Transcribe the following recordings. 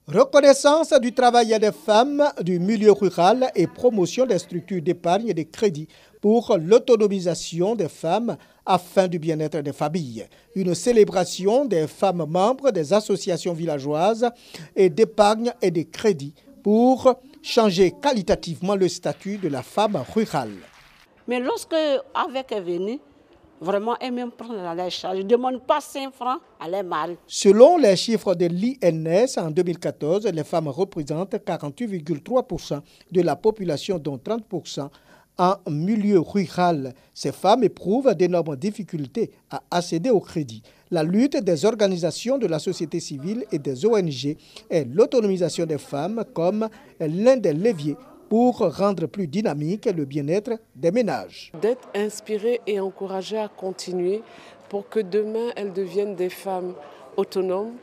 Reconnaissance du travail des femmes du milieu rural et promotion des structures d'épargne et de crédit pour l'autonomisation des femmes afin du bien-être des familles. Une célébration des femmes membres des associations villageoises et d'épargne et de crédit pour changer qualitativement le statut de la femme rurale. Mais lorsque avec est venu, vraiment, elles même prennent la charge. Je ne demande pas 5 francs à leur mari. Selon les chiffres de l'INS, en 2014, les femmes représentent 48,3% de la population, dont 30% en milieu rural. Ces femmes éprouvent d'énormes difficultés à accéder au crédit. La lutte des organisations de la société civile et des ONG est l'autonomisation des femmes comme l'un des leviers pour rendre plus dynamique le bien-être des ménages. D'être inspirées et encouragées à continuer pour que demain elles deviennent des femmes autonomes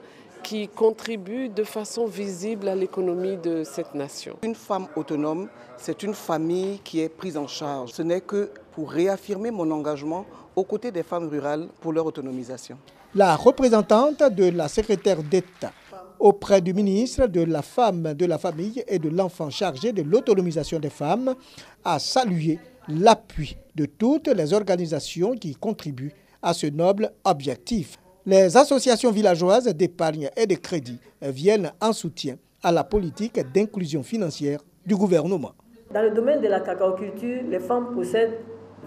qui contribuent de façon visible à l'économie de cette nation. Une femme autonome, c'est une famille qui est prise en charge. Ce n'est que pour réaffirmer mon engagement aux côtés des femmes rurales pour leur autonomisation. La représentante de la secrétaire d'État auprès du ministre de la Femme, de la Famille et de l'Enfant chargé de l'autonomisation des femmes a salué l'appui de toutes les organisations qui contribuent à ce noble objectif. Les associations villageoises d'épargne et de crédit viennent en soutien à la politique d'inclusion financière du gouvernement. Dans le domaine de la cacaoculture, les femmes possèdent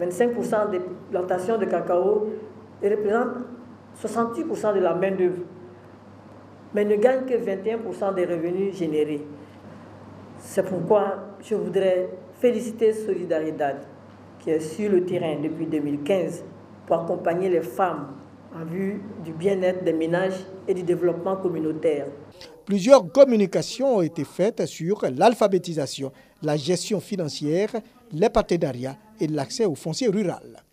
25% des plantations de cacao et représentent 68% de la main-d'œuvre, mais ne gagnent que 21% des revenus générés. C'est pourquoi je voudrais féliciter Solidaridad, qui est sur le terrain depuis 2015 pour accompagner les femmes en vue du bien-être des ménages et du développement communautaire. Plusieurs communications ont été faites sur l'alphabétisation, la gestion financière, les partenariats et l'accès au foncier rural.